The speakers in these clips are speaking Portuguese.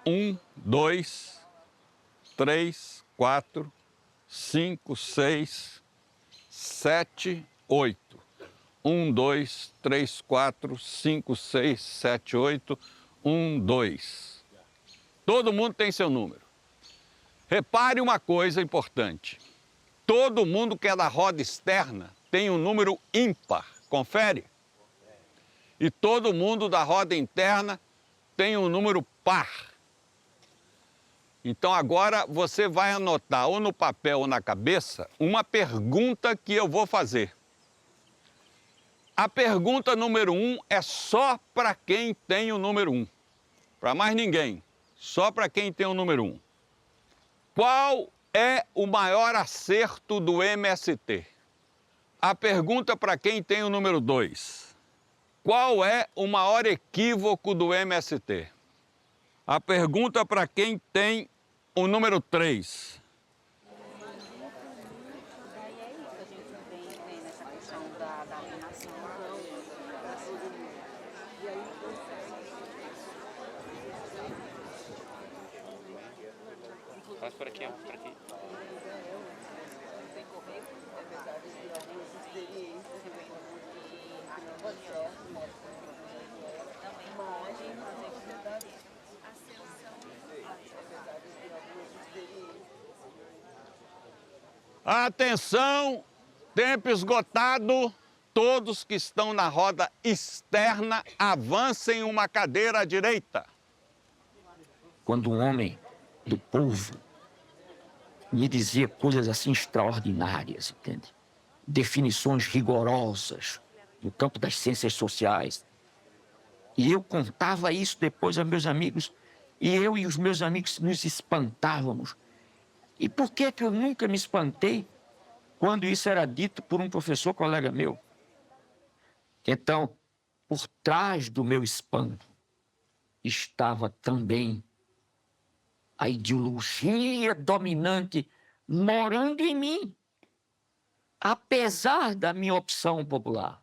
1, 2, 3, 4, 5, 6, 7, 8. 1, 2, 3, 4, 5, 6, 7, 8. 1, 2. Todo mundo tem seu número. Repare uma coisa importante. Todo mundo que é da roda externa tem um número ímpar. Confere? E todo mundo da roda interna tem um número par. Então agora você vai anotar ou no papel ou na cabeça uma pergunta que eu vou fazer. A pergunta número 1 é só para quem tem o número 1. Para mais ninguém, só para quem tem o número 1. Qual é o maior acerto do MST? A pergunta para quem tem o número 2. Qual é o maior equívoco do MST? A pergunta para quem tem o número 3. Faz por aqui, ó, por aqui. Atenção, tempo esgotado. Todos que estão na roda externa avancem uma cadeira à direita. Quando um homem do povo me dizia coisas assim extraordinárias, entende? Definições rigorosas no campo das ciências sociais. E eu contava isso depois a meus amigos, e eu e os meus amigos nos espantávamos. E por que eu nunca me espantei quando isso era dito por um professor colega meu? Então, por trás do meu espanto estava também a ideologia dominante morando em mim, apesar da minha opção popular.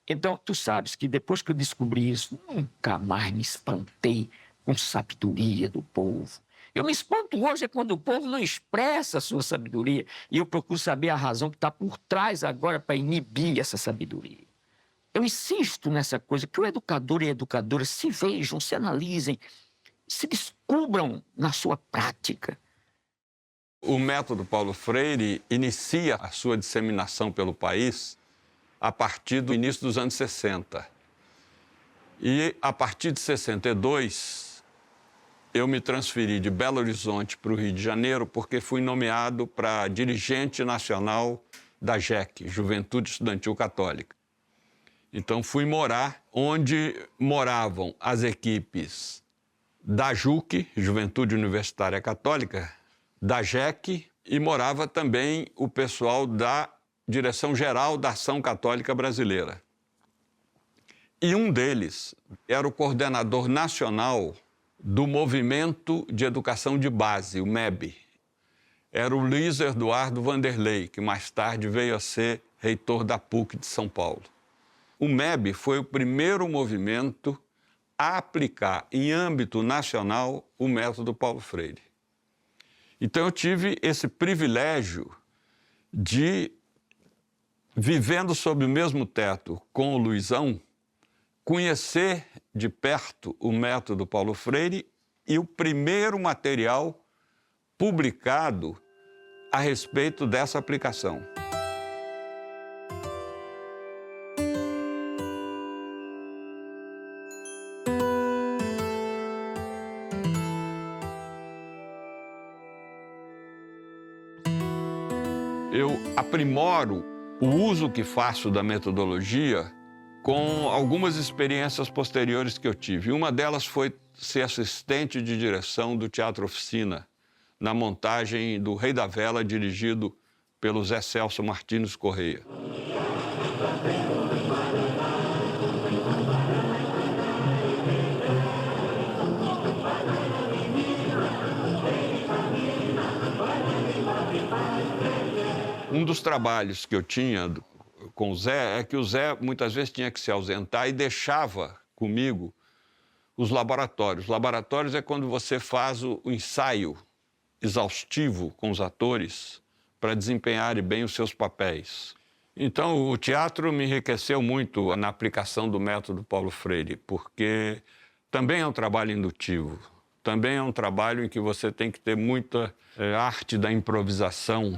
Então, tu sabes que depois que eu descobri isso, nunca mais me espantei com sabedoria do povo. Eu me espanto hoje quando o povo não expressa a sua sabedoria e eu procuro saber a razão que está por trás agora para inibir essa sabedoria. Eu insisto nessa coisa, que o educador e a educadora se vejam, se analisem, se descubram na sua prática. O método Paulo Freire inicia a sua disseminação pelo país a partir do início dos anos 60. E a partir de 62, eu me transferi de Belo Horizonte para o Rio de Janeiro porque fui nomeado para dirigente nacional da JEC, Juventude Estudantil Católica. Então fui morar onde moravam as equipes da JUC, Juventude Universitária Católica, da JEC, e morava também o pessoal da Direção-Geral da Ação Católica Brasileira. E um deles era o coordenador nacional do Movimento de Educação de Base, o MEB. Era o Luiz Eduardo Vanderlei, que mais tarde veio a ser reitor da PUC de São Paulo. O MEB foi o primeiro movimento a aplicar em âmbito nacional o método Paulo Freire. Então eu tive esse privilégio de, vivendo sob o mesmo teto com o Luizão, conhecer de perto o método Paulo Freire e o primeiro material publicado a respeito dessa aplicação. Eu aprimoro o uso que faço da metodologia com algumas experiências posteriores que eu tive. Uma delas foi ser assistente de direção do Teatro Oficina, na montagem do Rei da Vela, dirigido pelo Zé Celso Martins Correia. Um dos trabalhos que eu tinha com o Zé é que o Zé muitas vezes tinha que se ausentar e deixava comigo os laboratórios. Laboratórios é quando você faz o ensaio exaustivo com os atores para desempenharem bem os seus papéis. Então, o teatro me enriqueceu muito na aplicação do método Paulo Freire, porque também é um trabalho indutivo, também é um trabalho em que você tem que ter muita arte da improvisação.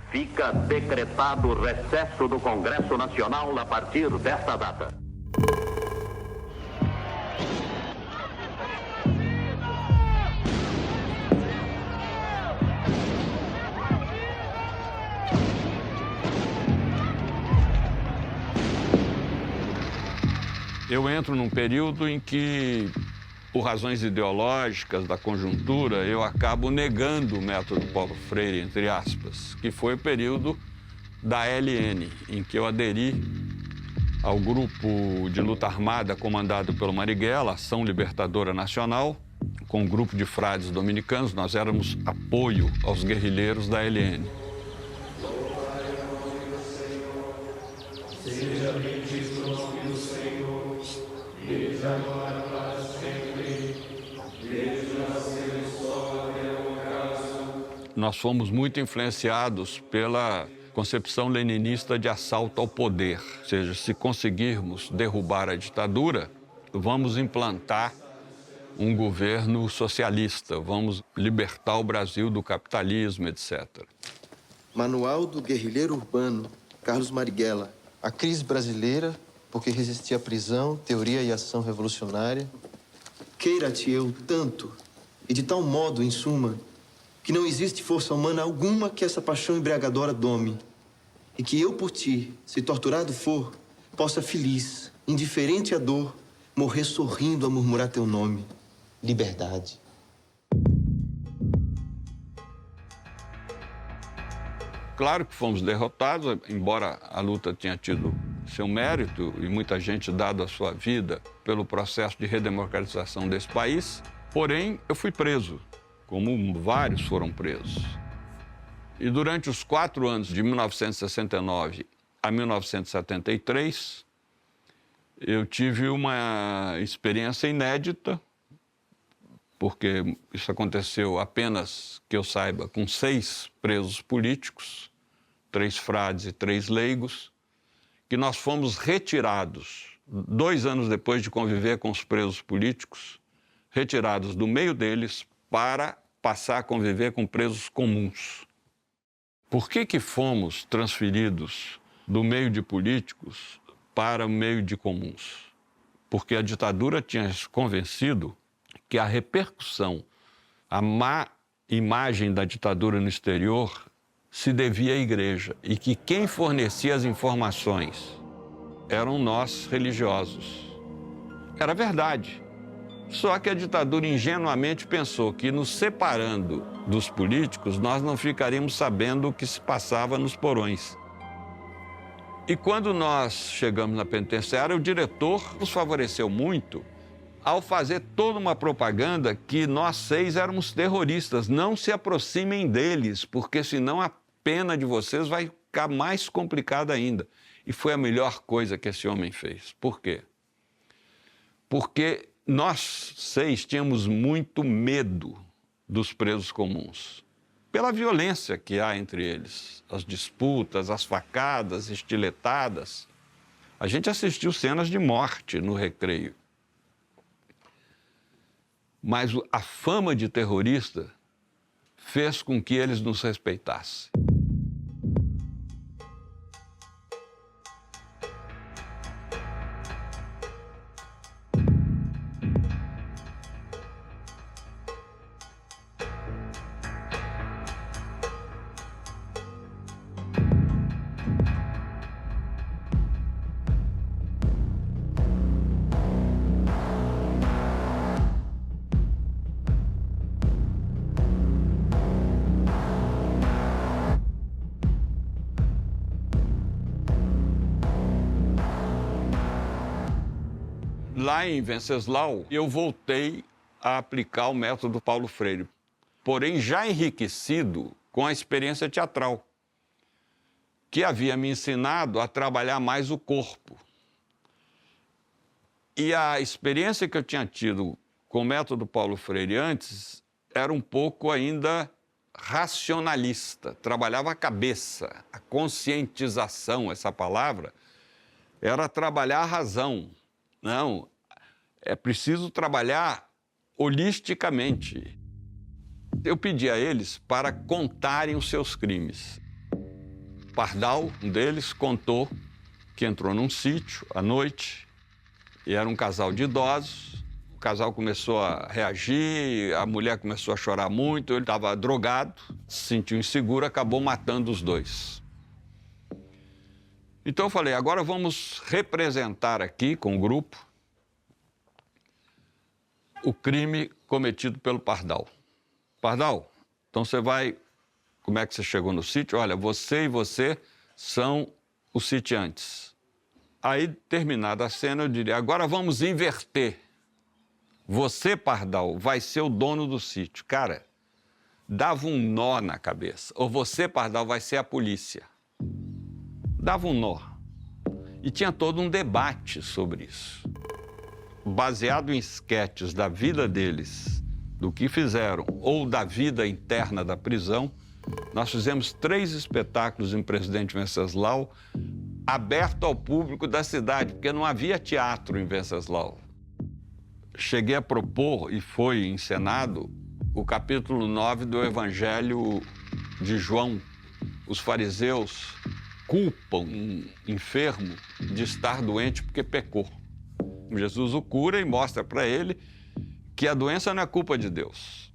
Fica decretado o recesso do Congresso Nacional a partir desta data. Eu entro num período em que, por razões ideológicas da conjuntura, eu acabo negando o método Paulo Freire, entre aspas, que foi o período da ALN, em que eu aderi ao grupo de luta armada comandado pelo Marighella, Ação Libertadora Nacional, com um grupo de frades dominicanos. Nós éramos apoio aos guerrilheiros da ALN. Seja bendito o nome do Senhor, desde agora para sempre, desde o nascimento até o ocaso. Nós fomos muito influenciados pela concepção leninista de assalto ao poder. Ou seja, se conseguirmos derrubar a ditadura, vamos implantar um governo socialista, vamos libertar o Brasil do capitalismo, etc. Manual do Guerrilheiro Urbano, Carlos Marighella. A crise brasileira, porque resistir à prisão, teoria e ação revolucionária. Queira-te eu tanto, e de tal modo, em suma, que não existe força humana alguma que essa paixão embriagadora dome, e que eu por ti, se torturado for, possa feliz, indiferente à dor, morrer sorrindo a murmurar teu nome. Liberdade. Claro que fomos derrotados, embora a luta tenha tido seu mérito e muita gente dado a sua vida pelo processo de redemocratização desse país. Porém, eu fui preso, como vários foram presos. E durante os 4 anos, de 1969 a 1973, eu tive uma experiência inédita, porque isso aconteceu apenas, que eu saiba, com 6 presos políticos, 3 frades e 3 leigos, que nós fomos retirados, 2 anos depois de conviver com os presos políticos, retirados do meio deles para passar a conviver com presos comuns. Por que fomos transferidos do meio de políticos para o meio de comuns? Porque a ditadura tinha convencido que a repercussão, a má imagem da ditadura no exterior se devia à igreja e que quem fornecia as informações eram nós, religiosos. Era verdade. Só que a ditadura ingenuamente pensou que, nos separando dos políticos, nós não ficaríamos sabendo o que se passava nos porões. E quando nós chegamos na penitenciária, o diretor nos favoreceu muito ao fazer toda uma propaganda que nós 6 éramos terroristas. Não se aproximem deles, porque senão a pena de vocês vai ficar mais complicada ainda. E foi a melhor coisa que esse homem fez. Por quê? Porque nós 6 tínhamos muito medo dos presos comuns, pela violência que há entre eles, as disputas, as facadas, estiletadas. A gente assistiu cenas de morte no recreio. Mas a fama de terrorista fez com que eles nos respeitassem. Lá em Venceslau, eu voltei a aplicar o método Paulo Freire, porém já enriquecido com a experiência teatral, que havia me ensinado a trabalhar mais o corpo. E a experiência que eu tinha tido com o método Paulo Freire antes era um pouco ainda racionalista, trabalhava a cabeça, a conscientização, essa palavra, era trabalhar a razão. Não, é preciso trabalhar holisticamente. Eu pedi a eles para contarem os seus crimes. Pardal, um deles, contou que entrou num sítio à noite e era um casal de idosos. O casal começou a reagir, a mulher começou a chorar muito, ele estava drogado, se sentiu inseguro, acabou matando os dois. Então eu falei, agora vamos representar aqui com o grupo o crime cometido pelo Pardal. Pardal, então você vai... Como é que você chegou no sítio? Olha, você e você são os sitiantes. Aí, terminada a cena, eu diria, agora vamos inverter. Você, Pardal, vai ser o dono do sítio. Cara, dava um nó na cabeça. Ou você, Pardal, vai ser a polícia. Dava um nó. E tinha todo um debate sobre isso. Baseado em esquetes da vida deles, do que fizeram, ou da vida interna da prisão, nós fizemos 3 espetáculos em Presidente Venceslau, aberto ao público da cidade, porque não havia teatro em Venceslau. Cheguei a propor, e foi encenado, o capítulo 9 do Evangelho de João. Os fariseus culpam um enfermo de estar doente porque pecou. Jesus o cura e mostra para ele que a doença não é culpa de Deus.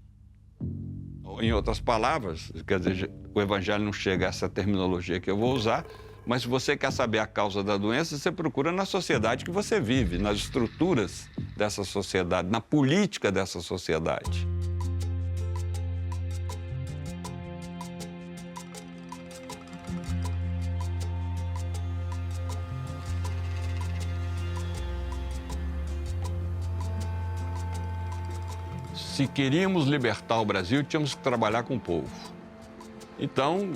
Em outras palavras, quer dizer, o Evangelho não chega a essa terminologia que eu vou usar, mas se você quer saber a causa da doença, você procura na sociedade que você vive, nas estruturas dessa sociedade, na política dessa sociedade. Se queríamos libertar o Brasil, tínhamos que trabalhar com o povo. Então,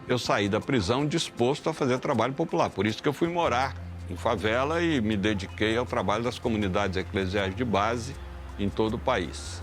eu saí da prisão disposto a fazer trabalho popular. Por isso que eu fui morar em favela e me dediquei ao trabalho das comunidades eclesiais de base em todo o país.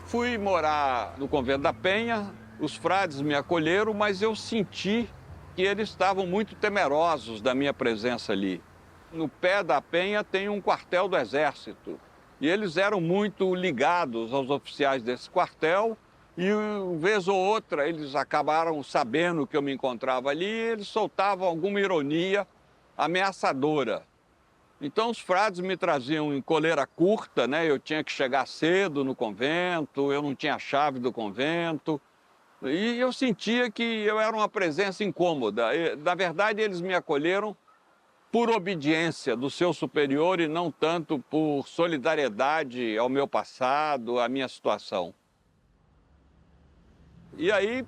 Fui morar no Convento da Penha, os frades me acolheram, mas eu senti que eles estavam muito temerosos da minha presença ali. No pé da Penha tem um quartel do Exército e eles eram muito ligados aos oficiais desse quartel e, vez ou outra, eles acabaram sabendo que eu me encontrava ali e eles soltavam alguma ironia ameaçadora. Então, os frades me traziam em coleira curta, né? Eu tinha que chegar cedo no convento, eu não tinha a chave do convento. E eu sentia que eu era uma presença incômoda. Na verdade, eles me acolheram por obediência do seu superior e não tanto por solidariedade ao meu passado, à minha situação. E aí,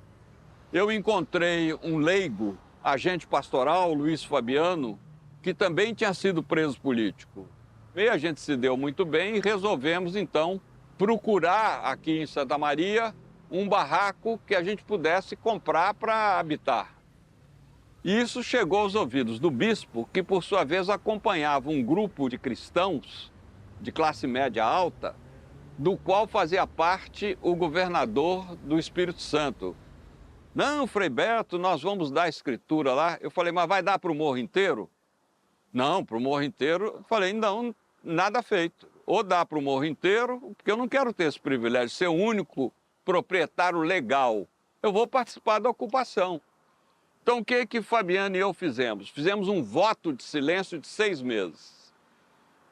eu encontrei um leigo, agente pastoral, Luiz Fabiano, que também tinha sido preso político. E a gente se deu muito bem e resolvemos, então, procurar aqui em Santa Maria um barraco que a gente pudesse comprar para habitar. E isso chegou aos ouvidos do bispo, que, por sua vez, acompanhava um grupo de cristãos de classe média alta, do qual fazia parte o governador do Espírito Santo. Não, Frei Beto, nós vamos dar a escritura lá. Eu falei, mas vai dar para o morro inteiro? Não, para o morro inteiro, eu falei, não, nada feito. Ou dá para o morro inteiro, porque eu não quero ter esse privilégio de ser o único proprietário legal. Eu vou participar da ocupação. Então, o que Fabiano e eu fizemos? Fizemos um voto de silêncio de 6 meses.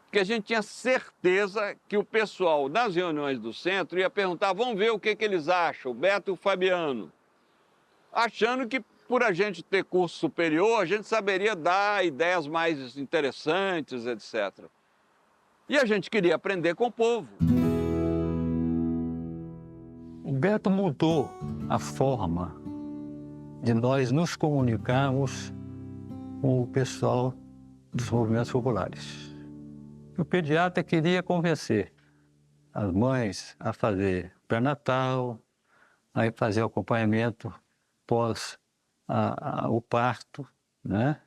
Porque a gente tinha certeza que o pessoal nas reuniões do centro ia perguntar, vamos ver o que eles acham, o Beto e o Fabiano. Achando que por a gente ter curso superior, a gente saberia dar ideias mais interessantes, etc. E a gente queria aprender com o povo. O Beto mudou a forma de nós nos comunicarmos com o pessoal dos movimentos populares. O pediatra queria convencer as mães a fazer pré-natal, a fazer o acompanhamento pós o parto, né?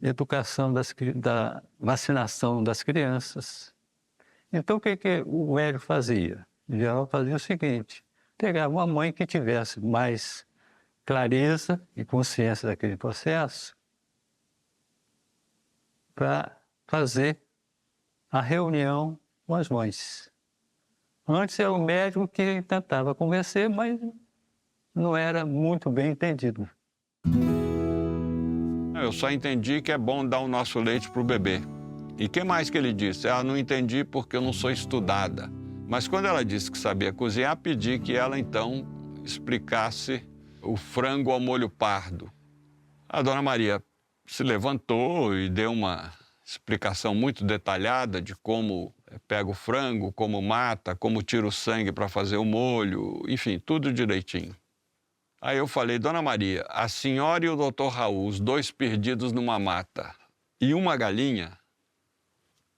Educação da vacinação das crianças. Então, o que o médico fazia? Ele fazia o seguinte: pegava uma mãe que tivesse mais clareza e consciência daquele processo para fazer a reunião com as mães. Antes era o médico que tentava convencer, mas não era muito bem entendido. Eu só entendi que é bom dar o nosso leite para o bebê. E o que mais que ele disse? Não entendi porque eu não sou estudada. Mas quando ela disse que sabia cozinhar, pedi que ela então explicasse o frango ao molho pardo. A dona Maria se levantou e deu uma explicação muito detalhada de como pega o frango, como mata, como tira o sangue para fazer o molho, enfim, tudo direitinho. Aí eu falei: Dona Maria, a senhora e o doutor Raul, os dois perdidos numa mata, e uma galinha,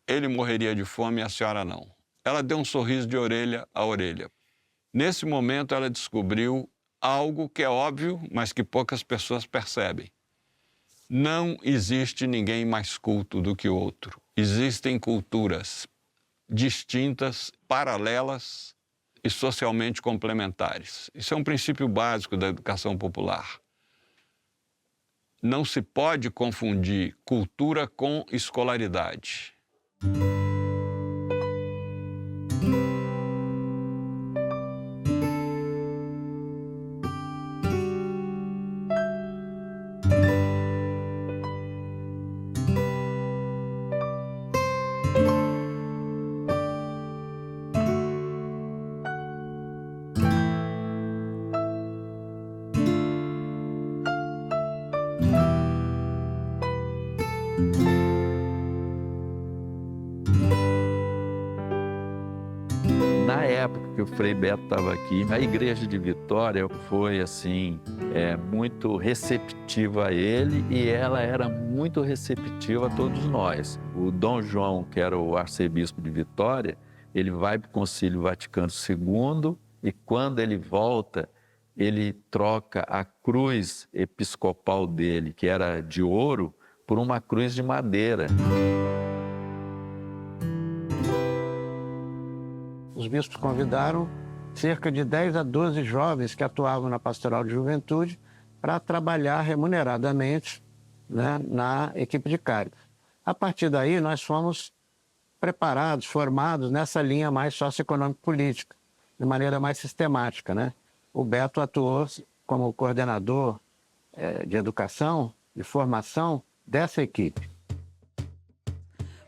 ele morreria de fome e a senhora não. Ela deu um sorriso de orelha a orelha. Nesse momento ela descobriu algo que é óbvio, mas que poucas pessoas percebem. Não existe ninguém mais culto do que o outro. Existem culturas distintas, paralelas e socialmente complementares. Isso é um princípio básico da educação popular. Não se pode confundir cultura com escolaridade. Na época que o Frei Beto estava aqui, a igreja de Vitória foi assim, muito receptiva a ele e ela era muito receptiva a todos nós. O Dom João, que era o arcebispo de Vitória, ele vai para o Concílio Vaticano II e quando ele volta, ele troca a cruz episcopal dele, que era de ouro, por uma cruz de madeira. Os bispos convidaram cerca de 10 a 12 jovens que atuavam na pastoral de juventude para trabalhar remuneradamente, né, na equipe de Cáritas. A partir daí, nós fomos preparados, formados nessa linha mais socioeconômico-política, de maneira mais sistemática, né? O Beto atuou como coordenador de educação, de formação dessa equipe.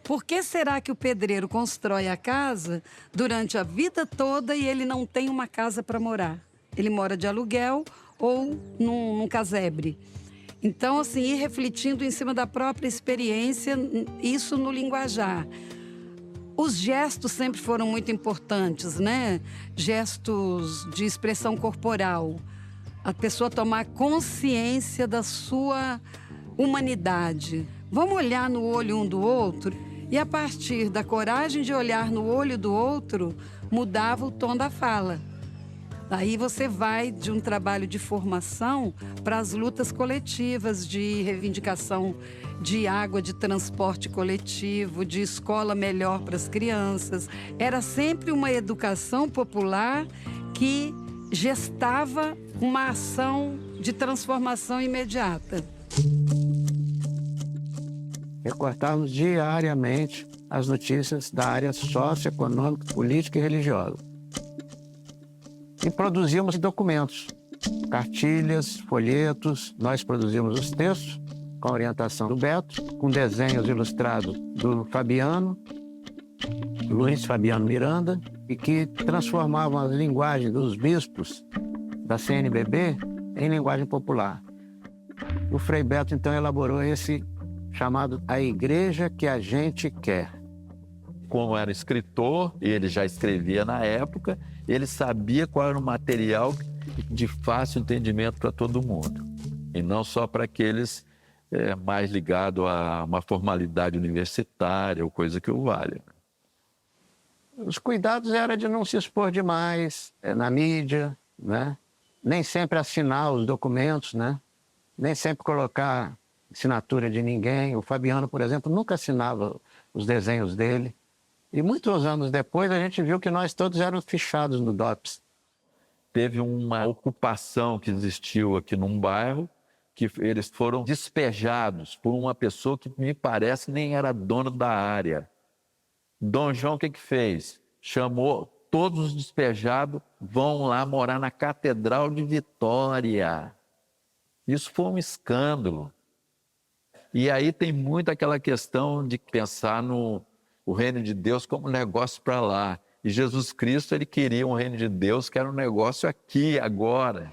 Por que será que o pedreiro constrói a casa durante a vida toda e ele não tem uma casa para morar? Ele mora de aluguel ou num casebre. Então, assim, ir refletindo em cima da própria experiência, isso no linguajar. Os gestos sempre foram muito importantes, né? Gestos de expressão corporal. A pessoa tomar consciência da sua humanidade. Vamos olhar no olho um do outro? E a partir da coragem de olhar no olho do outro, mudava o tom da fala. Daí você vai de um trabalho de formação para as lutas coletivas, de reivindicação de água, de transporte coletivo, de escola melhor para as crianças. Era sempre uma educação popular que gestava uma ação de transformação imediata. Recortávamos diariamente as notícias da área socioeconômica, política e religiosa. E produzíamos documentos, cartilhas, folhetos. Nós produzimos os textos com a orientação do Beto, com desenhos ilustrados do Fabiano, Luiz Fabiano Miranda, e que transformavam a linguagem dos bispos da CNBB em linguagem popular. O Frei Beto, então, elaborou esse chamado A Igreja que a Gente Quer. como era escritor, ele já escrevia na época, ele sabia qual era o material de fácil entendimento para todo mundo. E não só para aqueles mais ligados a uma formalidade universitária ou coisa que o valha. Os cuidados eram de não se expor demais na mídia, né? Nem sempre assinar os documentos, né? Nem sempre colocar assinatura de ninguém. O Fabiano, por exemplo, nunca assinava os desenhos dele. E muitos anos depois a gente viu que nós todos éramos fichados no DOPS. Teve uma ocupação que existiu aqui num bairro, que eles foram despejados por uma pessoa que me parece nem era dono da área. Dom João o que fez? Chamou todos os despejados, vão lá morar na Catedral de Vitória. Isso foi um escândalo. E aí tem muito aquela questão de pensar no reino de Deus como negócio para lá. E Jesus Cristo, ele queria um reino de Deus que era um negócio aqui, agora.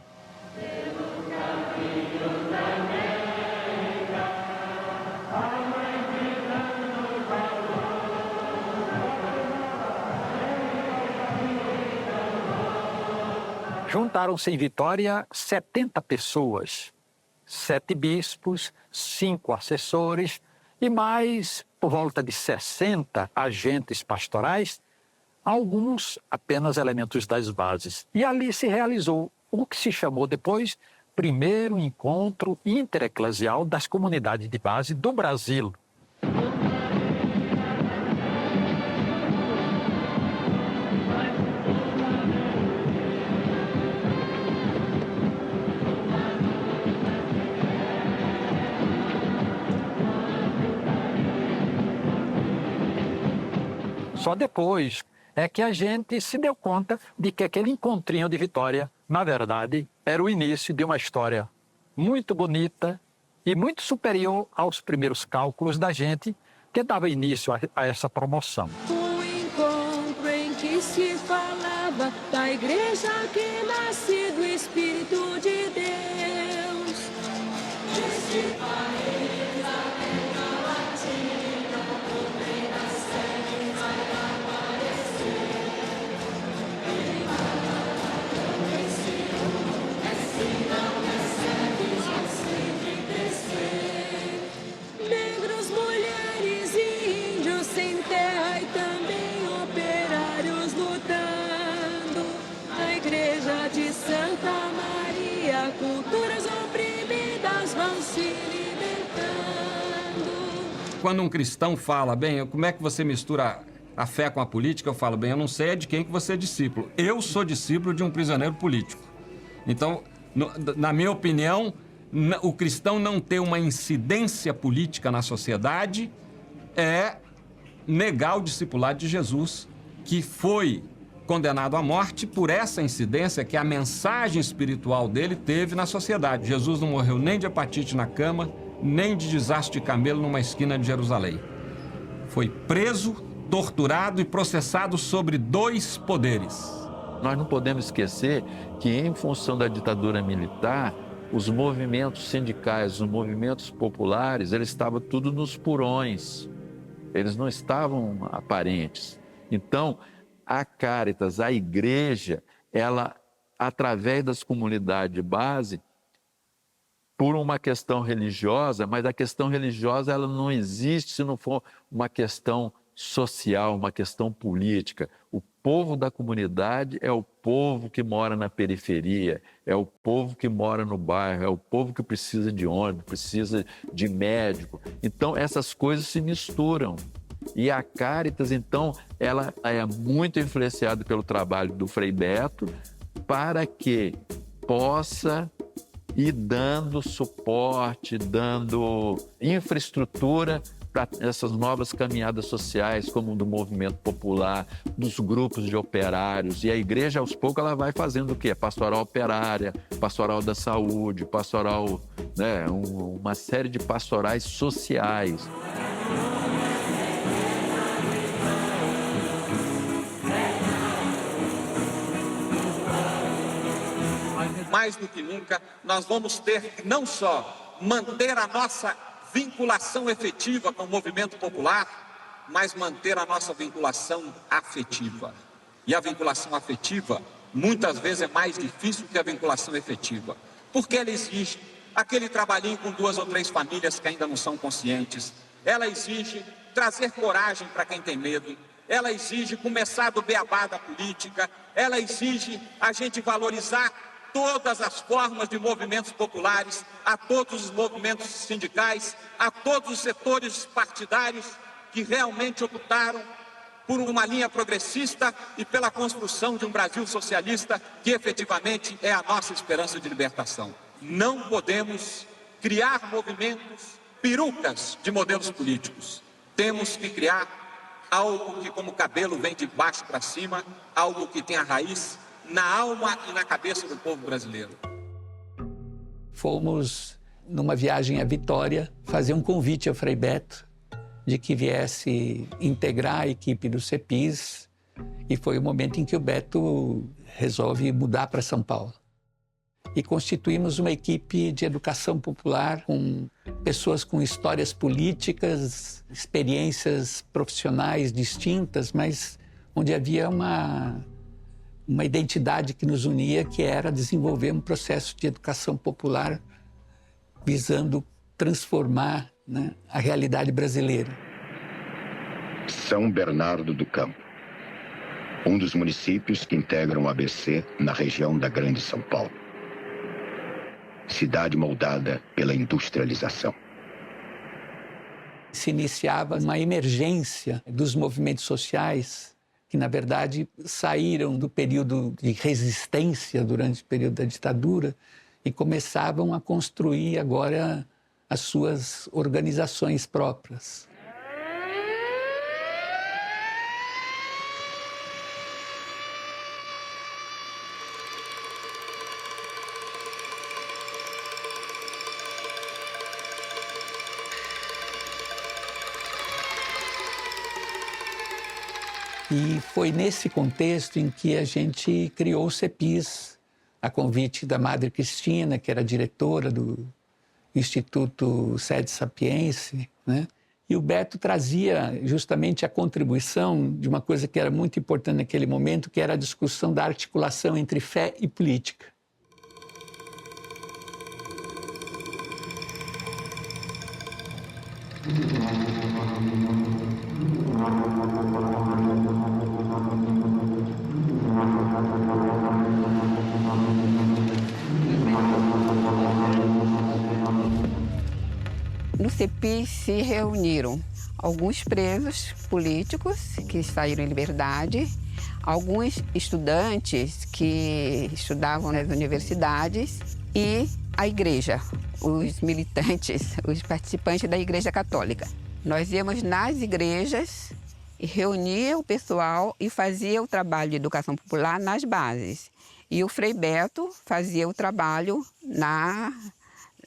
Juntaram-se em Vitória 70 pessoas, 7 bispos, 5 assessores e mais por volta de 60 agentes pastorais, alguns apenas elementos das bases. E ali se realizou o que se chamou depois primeiro encontro intereclesial das comunidades de base do Brasil. Só depois é que a gente se deu conta de que aquele encontrinho de Vitória, na verdade, era o início de uma história muito bonita e muito superior aos primeiros cálculos da gente que dava início a essa promoção. Um encontro em que se falava da igreja que nasce do Espírito de Deus. Este país. Quando um cristão fala, bem, como é que você mistura a fé com a política? Eu falo, bem, eu não sei é de quem que você é discípulo. Eu sou discípulo de um prisioneiro político. Então, na minha opinião, o cristão não ter uma incidência política na sociedade é negar o discipulado de Jesus, que foi condenado à morte por essa incidência que a mensagem espiritual dele teve na sociedade. Jesus não morreu nem de hepatite na cama, nem de desastre de camelo numa esquina de Jerusalém. Foi preso, torturado e processado sobre 2 poderes. Nós não podemos esquecer que, em função da ditadura militar, os movimentos sindicais, os movimentos populares, eles estavam tudo nos porões. Eles não estavam aparentes. Então, a Cáritas, a igreja, ela, através das comunidades de base, por uma questão religiosa, mas a questão religiosa ela não existe se não for uma questão social, uma questão política. O povo da comunidade é o povo que mora na periferia, é o povo que mora no bairro, é o povo que precisa de ônibus, precisa de médico. Então, essas coisas se misturam. E a Cáritas, então, ela é muito influenciada pelo trabalho do Frei Beto para que possa ir dando suporte, dando infraestrutura para essas novas caminhadas sociais, como do movimento popular, dos grupos de operários. E a igreja, aos poucos, ela vai fazendo o quê? Pastoral operária, pastoral da saúde, pastoral, né, uma série de pastorais sociais. Mais do que nunca, nós vamos ter que não só manter a nossa vinculação efetiva com o movimento popular, mas manter a nossa vinculação afetiva. E a vinculação afetiva, muitas vezes, é mais difícil que a vinculação efetiva, porque ela exige aquele trabalhinho com 2 ou 3 famílias que ainda não são conscientes, ela exige trazer coragem para quem tem medo, ela exige começar do beabá da política, ela exige a gente valorizar todas as formas de movimentos populares, a todos os movimentos sindicais, a todos os setores partidários que realmente optaram por uma linha progressista e pela construção de um Brasil socialista que efetivamente é a nossa esperança de libertação. Não podemos criar movimentos perucas de modelos políticos. Temos que criar algo que, como cabelo, vem de baixo para cima, algo que tenha raiz na alma e na cabeça do povo brasileiro. Fomos, numa viagem à Vitória, fazer um convite ao Frei Beto de que viesse integrar a equipe do CEPIS, e foi o momento em que o Beto resolve mudar para São Paulo. E constituímos uma equipe de educação popular com pessoas com histórias políticas, experiências profissionais distintas, mas onde havia uma identidade que nos unia, que era desenvolver um processo de educação popular visando transformar, né, a realidade brasileira. São Bernardo do Campo, um dos municípios que integram o ABC na região da Grande São Paulo. Cidade moldada pela industrialização. Se iniciava uma emergência dos movimentos sociais que, na verdade, saíram do período de resistência durante o período da ditadura e começavam a construir agora as suas organizações próprias. E foi nesse contexto em que a gente criou o CEPIS, a convite da Madre Cristina, que era diretora do Instituto Sede Sapiense, né? E o Beto trazia justamente a contribuição de uma coisa que era muito importante naquele momento, que era a discussão da articulação entre fé e política. No CEPIS se reuniram alguns presos políticos que saíram em liberdade, alguns estudantes que estudavam nas universidades e a igreja, os militantes, os participantes da Igreja Católica. Nós íamos nas igrejas e reunia o pessoal e fazia o trabalho de educação popular nas bases. E o Frei Beto fazia o trabalho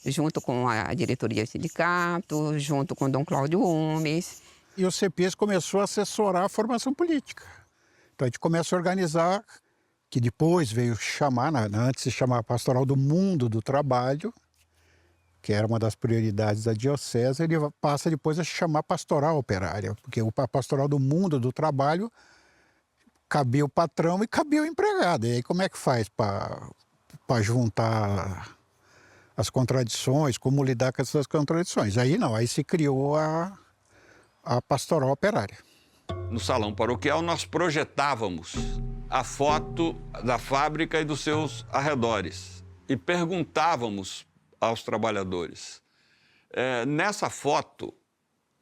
junto com a diretoria do sindicato, junto com o Dom Cláudio Gomes. E o CEPIS começou a assessorar a formação política. Então a gente começa a organizar, que depois veio chamar, antes se chamava Pastoral do Mundo do Trabalho, que era uma das prioridades da diocese, ele passa depois a se chamar Pastoral Operária, porque o Pastoral do Mundo do Trabalho cabia o patrão e cabia o empregado. E aí como é que faz para juntar as contradições, como lidar com essas contradições? Aí não, aí se criou a Pastoral Operária. No salão paroquial nós projetávamos a foto da fábrica e dos seus arredores e perguntávamos aos trabalhadores, nessa foto,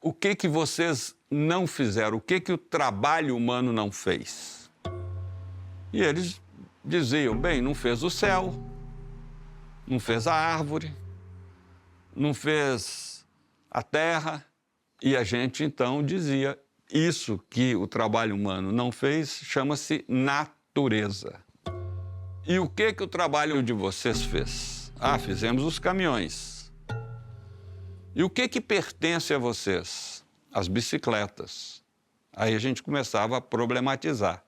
o que vocês não fizeram? O que o trabalho humano não fez? E eles diziam, bem, não fez o céu, não fez a árvore, não fez a terra. E a gente, então, dizia, isso que o trabalho humano não fez chama-se natureza. E o que o trabalho de vocês fez? Ah, fizemos os caminhões. E o que pertence a vocês? As bicicletas. Aí a gente começava a problematizar.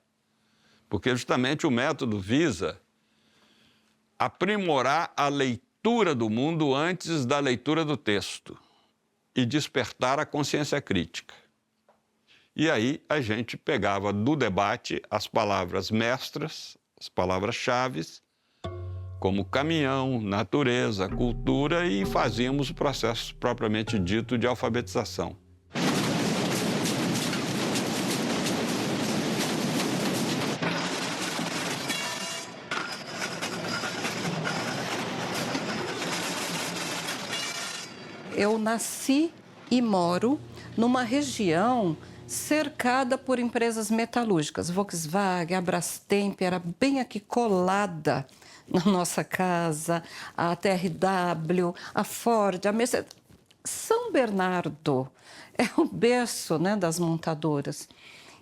Porque justamente o método visa aprimorar a leitura do mundo antes da leitura do texto e despertar a consciência crítica. E aí a gente pegava do debate as palavras mestras, as palavras-chave, como caminhão, natureza, cultura, e fazíamos o processo propriamente dito de alfabetização. Eu nasci e moro numa região cercada por empresas metalúrgicas. Volkswagen, a Brastemp era bem aqui colada na nossa casa, a TRW, a Ford, a Mercedes. São Bernardo é o berço, né, das montadoras.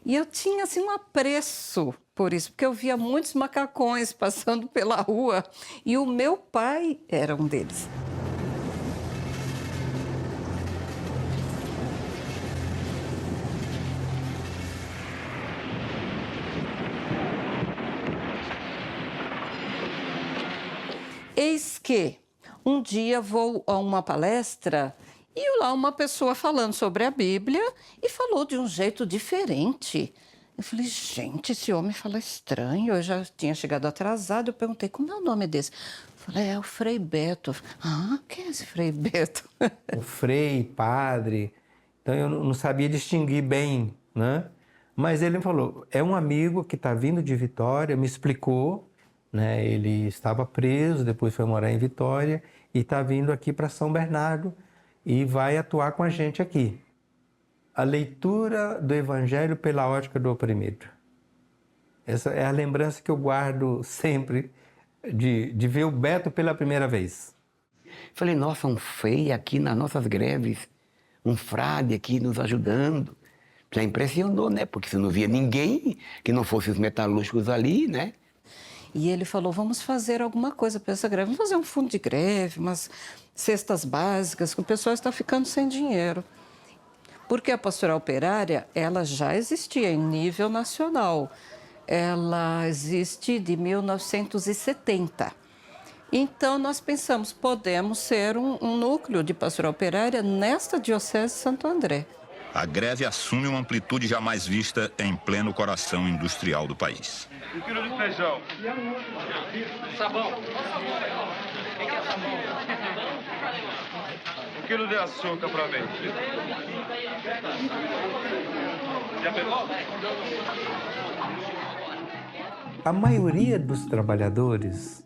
E eu tinha assim, um apreço por isso, porque eu via muitos macacões passando pela rua e o meu pai era um deles. Eis que um dia vou a uma palestra e lá uma pessoa falando sobre a Bíblia e falou de um jeito diferente. Eu falei, gente, esse homem fala estranho. Eu já tinha chegado atrasado, eu perguntei, como é o nome desse? Eu falei, é o Frei Beto. Ah, quem é esse Frei Beto? O frei, padre, então eu não sabia distinguir bem, né? Mas ele me falou, é um amigo que está vindo de Vitória, me explicou, né? Ele estava preso, depois foi morar em Vitória e está vindo aqui para São Bernardo e vai atuar com a gente aqui. A leitura do Evangelho pela ótica do oprimido. Essa é a lembrança que eu guardo sempre de ver o Beto pela primeira vez. Falei, nossa, um frei aqui nas nossas greves, um frade aqui nos ajudando. Já impressionou, né? Porque você não via ninguém que não fosse os metalúrgicos ali, né? E ele falou, vamos fazer alguma coisa para essa greve. Vamos fazer um fundo de greve, umas cestas básicas, que o pessoal está ficando sem dinheiro. Porque a pastoral operária, ela já existia em nível nacional. Ela existe de 1970. Então, nós pensamos, podemos ser um núcleo de pastoral operária nesta Diocese de Santo André. A greve assume uma amplitude jamais vista em pleno coração industrial do país. 1 quilo de feijão. Sabão. 1 quilo de açúcar para mim. Já pegou? A maioria dos trabalhadores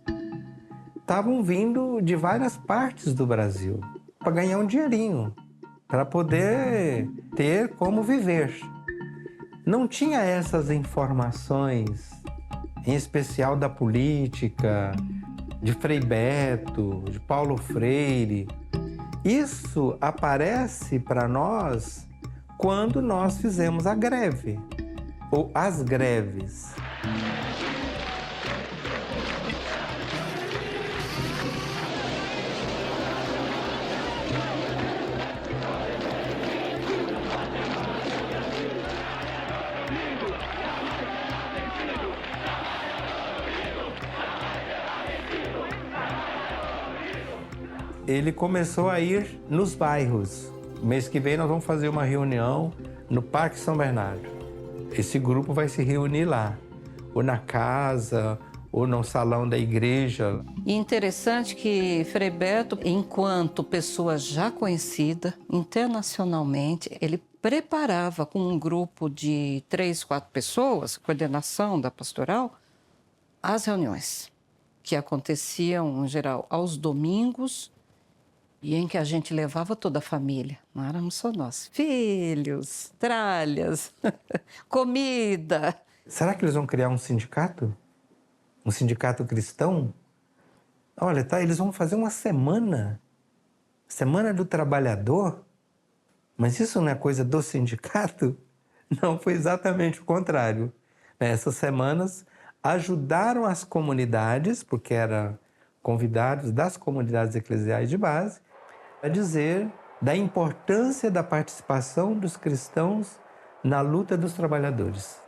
estavam vindo de várias partes do Brasil para ganhar um dinheirinho, para poder ter como viver. Não tinha essas informações, em especial da política, de Frei Beto, de Paulo Freire. Isso aparece para nós quando nós fizemos a greve, ou as greves. Ele começou a ir nos bairros. Mês que vem nós vamos fazer uma reunião no Parque São Bernardo. Esse grupo vai se reunir lá, ou na casa, ou no salão da igreja. E interessante que Frei Beto, enquanto pessoa já conhecida internacionalmente, ele preparava com um grupo de 3, 4 pessoas, coordenação da pastoral, as reuniões que aconteciam, em geral, aos domingos, e em que a gente levava toda a família, não éramos só nós. Filhos, tralhas, comida. Será que eles vão criar um sindicato? Um sindicato cristão? Olha, tá, eles vão fazer uma semana do trabalhador, mas isso não é coisa do sindicato? Não, foi exatamente o contrário. Essas semanas ajudaram as comunidades, porque eram convidados das comunidades eclesiais de base, a dizer da importância da participação dos cristãos na luta dos trabalhadores.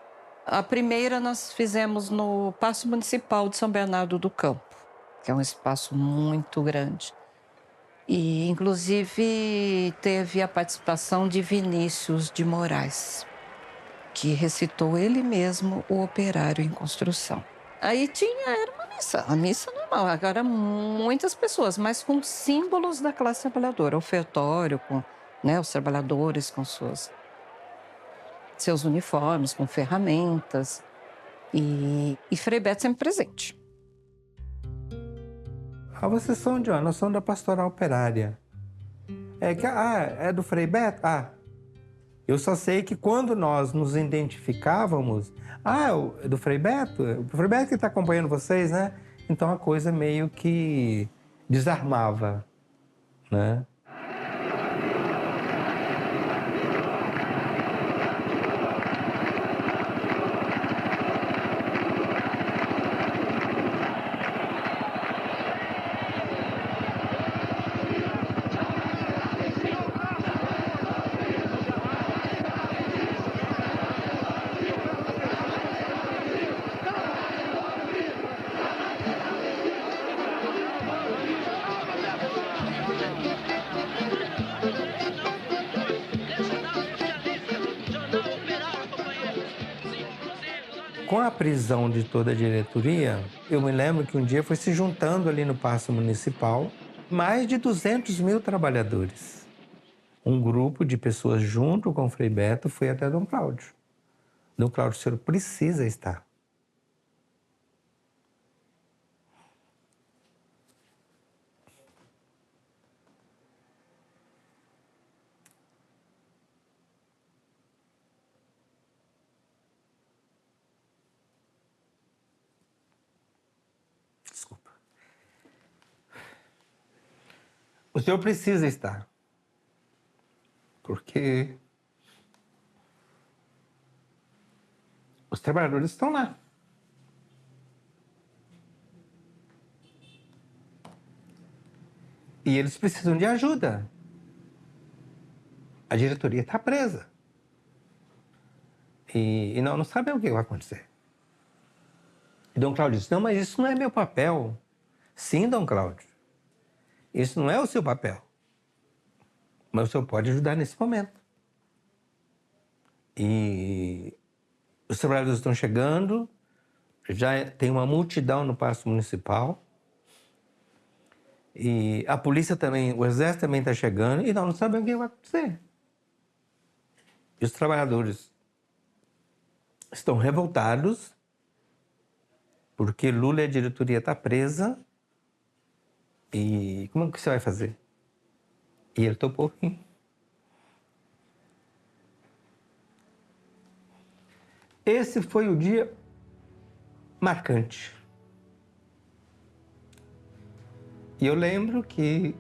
A primeira nós fizemos no Paço Municipal de São Bernardo do Campo, que é um espaço muito grande. E, inclusive, teve a participação de Vinícius de Moraes. que recitou ele mesmo o Operário em Construção. Aí era uma missa, a missa normal, agora muitas pessoas, mas com símbolos da classe trabalhadora, ofertório, com os trabalhadores com seus uniformes, com ferramentas, e Frei Beto sempre presente. Vocês são de onde? Nós somos da Pastoral Operária. É do Frei Beto? Eu só sei que quando nós nos identificávamos, é do Frei Beto? O Frei Beto que está acompanhando vocês, né? Então a coisa meio que desarmava, né? Com a prisão de toda a diretoria, eu me lembro que um dia foi se juntando ali no Paço Municipal mais de 200 mil trabalhadores. Um grupo de pessoas junto com o Frei Beto foi até Dom Cláudio. Dom Cláudio, o senhor precisa estar. O senhor precisa estar, porque os trabalhadores estão lá. E eles precisam de ajuda. A diretoria está presa. E não sabem o que vai acontecer. E Dom Cláudio disse, não, mas isso não é meu papel. Sim, Dom Cláudio. Isso não é o seu papel. Mas o senhor pode ajudar nesse momento. E os trabalhadores estão chegando, já tem uma multidão no Paço Municipal. E a polícia também, o exército também está chegando, e nós não sabemos o que vai acontecer. E os trabalhadores estão revoltados, porque Lula e a diretoria estão presa. E como que você vai fazer? E ele topou. Esse foi o dia marcante. E eu lembro que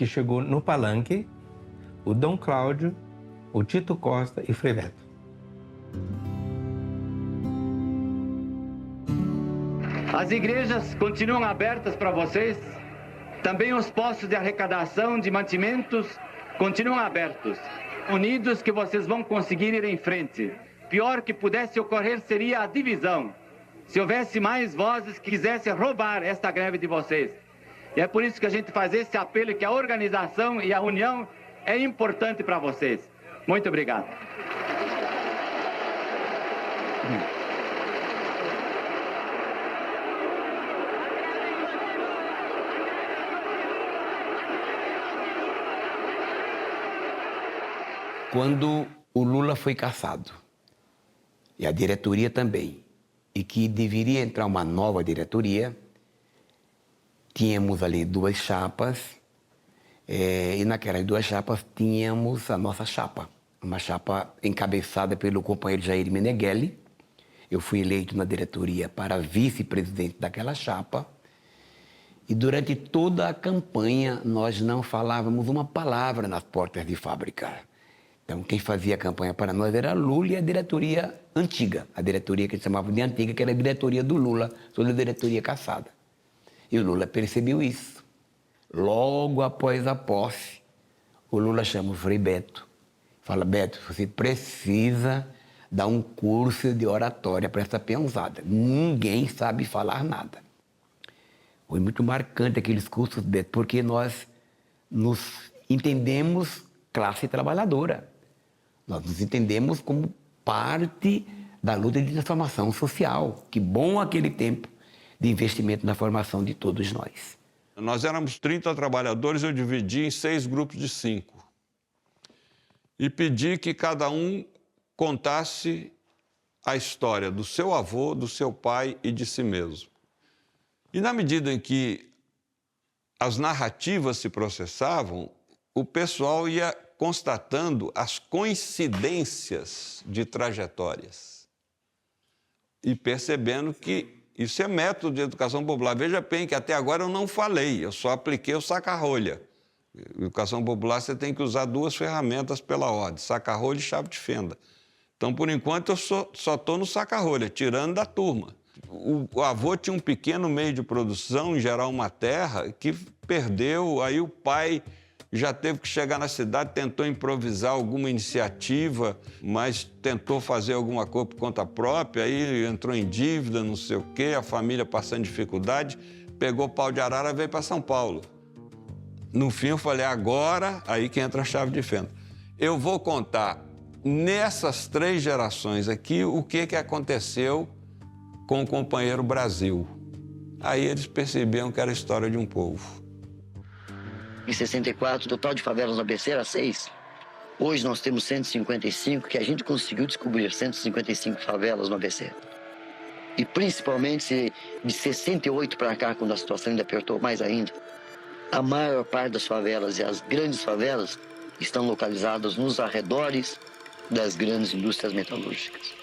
chegou no palanque o Dom Cláudio, o Tito Costa e Frei Beto. As igrejas continuam abertas para vocês. Também os postos de arrecadação de mantimentos continuam abertos. Unidos que vocês vão conseguir ir em frente. Pior que pudesse ocorrer seria a divisão. Se houvesse mais vozes que quisessem roubar esta greve de vocês. E é por isso que a gente faz esse apelo que a organização e a união é importante para vocês. Muito obrigado. Quando o Lula foi cassado, e a diretoria também, e que deveria entrar uma nova diretoria, tínhamos ali duas chapas, e naquelas duas chapas tínhamos a nossa chapa, uma chapa encabeçada pelo companheiro Jair Meneghelli. Eu fui eleito na diretoria para vice-presidente daquela chapa, e durante toda a campanha nós não falávamos uma palavra nas portas de fábrica. Então, quem fazia a campanha para nós era Lula e a diretoria antiga, a diretoria que eles chamavam de antiga, que era a diretoria do Lula, toda a diretoria cassada. E o Lula percebeu isso. Logo após a posse, o Lula chama o Frei Beto. Fala, Beto, você precisa dar um curso de oratória para essa peãozada. Ninguém sabe falar nada. Foi muito marcante aqueles cursos, Beto, porque nós nos entendemos classe trabalhadora. Nós nos entendemos como parte da luta de transformação social. Que bom aquele tempo de investimento na formação de todos nós. Nós éramos 30 trabalhadores, eu dividi em 6 grupos de 5. E pedi que cada um contasse a história do seu avô, do seu pai e de si mesmo. E na medida em que as narrativas se processavam, o pessoal ia constatando as coincidências de trajetórias e percebendo que isso é método de educação popular. Veja bem que até agora eu não falei, eu só apliquei o saca-rolha. Educação popular você tem que usar 2 ferramentas pela ordem, saca-rolha e chave de fenda. Então, por enquanto, eu só estou no saca-rolha, tirando da turma. O avô tinha um pequeno meio de produção, em geral uma terra, que perdeu, aí o pai já teve que chegar na cidade, tentou improvisar alguma iniciativa, mas tentou fazer alguma coisa por conta própria, aí entrou em dívida, não sei o quê, a família passando dificuldade, pegou pau de arara e veio para São Paulo. No fim, eu falei, agora, aí que entra a chave de fenda. Eu vou contar, nessas 3 gerações aqui, o que aconteceu com o companheiro Brasil. Aí eles perceberam que era a história de um povo. Em 64, o total de favelas no ABC era 6. Hoje nós temos 155, que a gente conseguiu descobrir 155 favelas no ABC. E principalmente de 68 para cá, quando a situação ainda apertou mais ainda, a maior parte das favelas e as grandes favelas estão localizadas nos arredores das grandes indústrias metalúrgicas.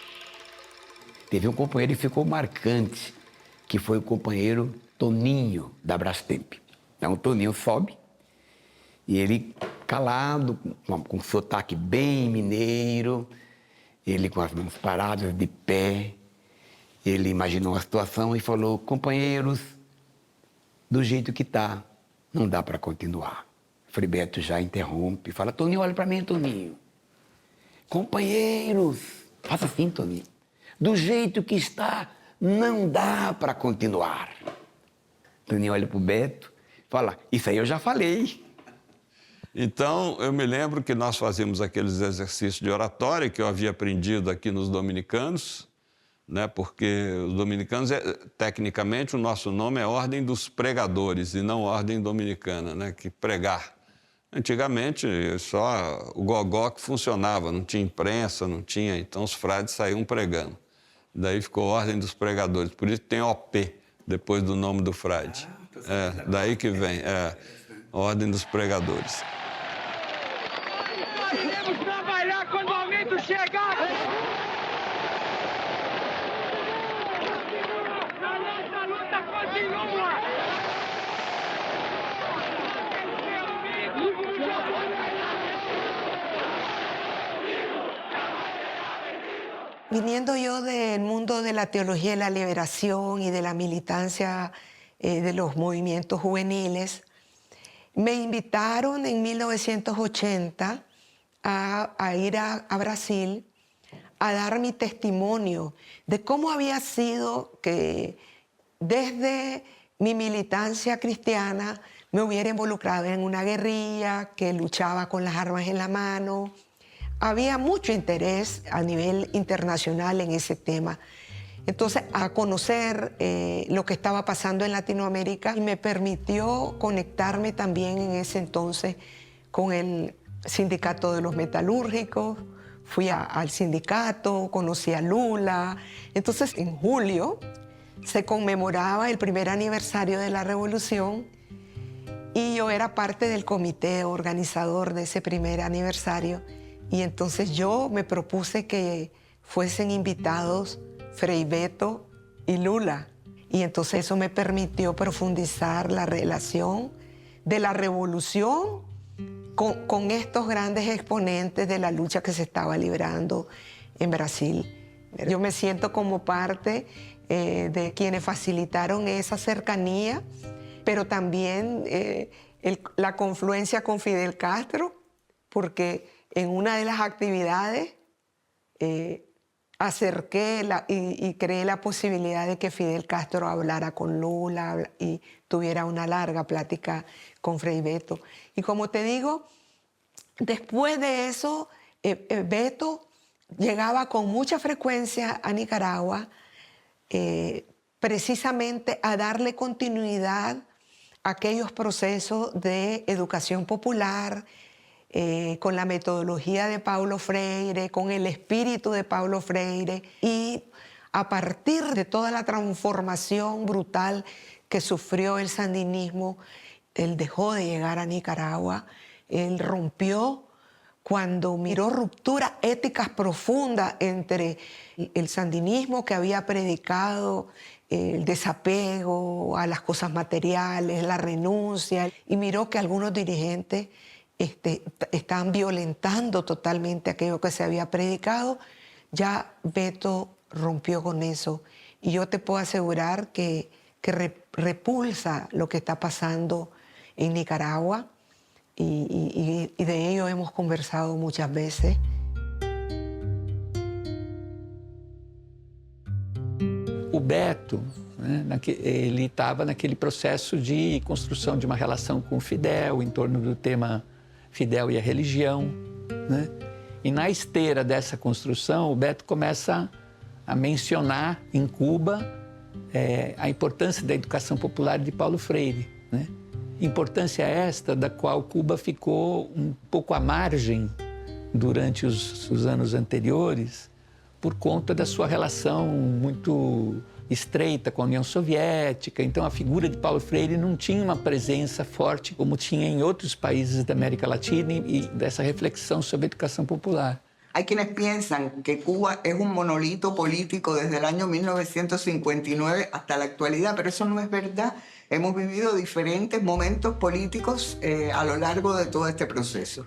Teve um companheiro que ficou marcante, que foi o companheiro Toninho, da Brastemp. Então, o Toninho sobe, e ele calado, com sotaque bem mineiro, ele com as mãos paradas, de pé, ele imaginou a situação e falou, companheiros, do jeito que está, não dá para continuar. Frei Beto já interrompe, fala, Toninho, olha para mim, Toninho. Companheiros, faça assim, Toninho. Do jeito que está, não dá para continuar. Toninho olha para o Beto e fala, isso aí eu já falei. Então, eu me lembro que nós fazíamos aqueles exercícios de oratória que eu havia aprendido aqui nos dominicanos, né? Porque os dominicanos, tecnicamente, o nosso nome é Ordem dos Pregadores e não Ordem Dominicana, né? Que pregar. Antigamente, só o gogó que funcionava, não tinha imprensa, não tinha, então os frades saíam pregando. Daí ficou Ordem dos Pregadores, por isso tem OP, depois do nome do frade. Daí que vem, Ordem dos Pregadores. Nós iremos trabalhar quando o aumento chegar! A nossa luta continua! Viniendo yo del mundo de la teología de la liberación y de la militancia de los movimientos juveniles, me invitaron en 1980 a ir a Brasil a dar mi testimonio de cómo había sido que desde mi militancia cristiana me hubiera involucrado en una guerrilla que luchaba con las armas en la mano. Había mucho interés a nivel internacional en ese tema. Entonces, a conocer lo que estaba pasando en Latinoamérica y me permitió conectarme también en ese entonces con el sindicato de los metalúrgicos. Fui al sindicato, conocí a Lula. Entonces, en julio se conmemoraba el primer aniversario de la revolución y yo era parte del comité organizador de ese primer aniversario. Y entonces yo me propuse que fuesen invitados Frei Beto y Lula. Y entonces eso me permitió profundizar la relación de la revolución con estos grandes exponentes de la lucha que se estaba librando en Brasil. Yo me siento como parte de quienes facilitaron esa cercanía, pero también la confluencia con Fidel Castro, porque en una de las actividades acerqué y creé la posibilidad de que Fidel Castro hablara con Lula y tuviera una larga plática con Frei Beto. Y como te digo, después de eso Beto llegaba con mucha frecuencia a Nicaragua precisamente a darle continuidad a aquellos procesos de educación popular, con la metodología de Paulo Freire, con el espíritu de Paulo Freire, y a partir de toda la transformación brutal que sufrió el sandinismo, él dejó de llegar a Nicaragua, él rompió cuando miró rupturas éticas profundas entre el sandinismo que había predicado el desapego a las cosas materiales, la renuncia, y miró que algunos dirigentes estaban violentando totalmente aquello que se había predicado. Ya Beto rompió con eso, y yo te puedo asegurar que repulsa lo que está pasando en Nicaragua, y de ello hemos conversado muchas veces. O Beto, né, ele estava naquele processo de construção de uma relação com o Fidel, em torno do tema Fidel e a religião, né? E na esteira dessa construção, o Beto começa a mencionar em Cuba a importância da educação popular de Paulo Freire, né? Importância esta da qual Cuba ficou um pouco à margem durante os anos anteriores, por conta da sua relação muito estreita com a União Soviética. Então, a figura de Paulo Freire não tinha uma presença forte como tinha em outros países da América Latina, e dessa reflexão sobre a educação popular. Hay quienes piensan que Cuba es un monolito político desde el año 1959 hasta la actualidad, pero eso no es verdad. Hemos vivido diferentes momentos políticos a lo largo de todo este proceso.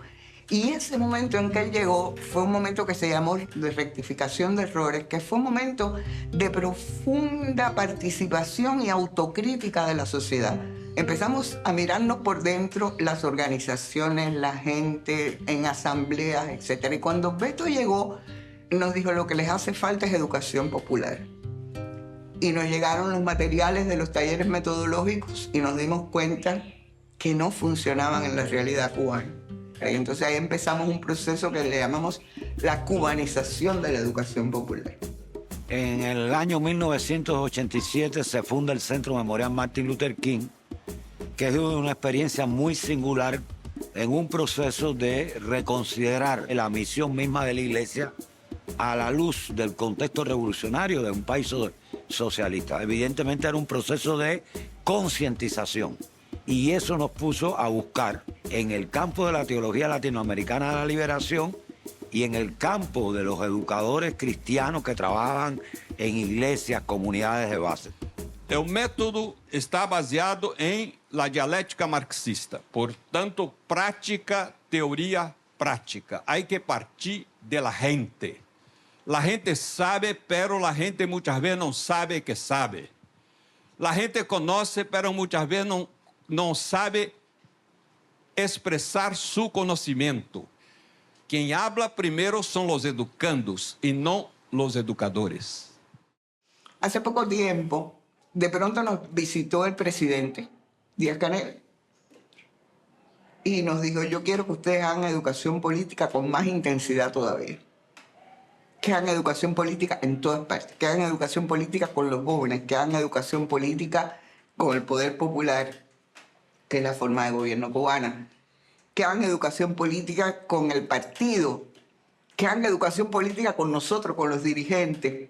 Y ese momento en que él llegó fue un momento que se llamó de rectificación de errores, que fue un momento de profunda participación y autocrítica de la sociedad. Empezamos a mirarnos por dentro, las organizaciones, la gente, en asambleas, etc. Y cuando Beto llegó, nos dijo: lo que les hace falta es educación popular. Y nos llegaron los materiales de los talleres metodológicos y nos dimos cuenta que no funcionaban en la realidad cubana. Y entonces ahí empezamos un proceso que le llamamos la cubanización de la educación popular. En el año 1987 se funda el Centro Memorial Martin Luther King, que es una experiencia muy singular en un proceso de reconsiderar la misión misma de la Iglesia a la luz del contexto revolucionario de un país socialista. Evidentemente era un proceso de concientización, y eso nos puso a buscar en el campo de la teología latinoamericana de la liberación y en el campo de los educadores cristianos que trabajan en iglesias, comunidades de base. O método está baseado em la dialética marxista, portanto, prática, teoria, prática. Hay que partir de la gente. La gente sabe, pero la gente muchas veces não sabe que sabe. La gente conoce, pero muchas veces não sabe expressar su conhecimento. Quem habla primeiro são os educandos e não os educadores. Hace poco tiempo, de pronto nos visitó el presidente Díaz-Canel y nos dijo: yo quiero que ustedes hagan educación política con más intensidad todavía. Que hagan educación política en todas partes, que hagan educación política con los jóvenes, que hagan educación política con el poder popular, que es la forma de gobierno cubana, que hagan educación política con el partido, que hagan educación política con nosotros, con los dirigentes.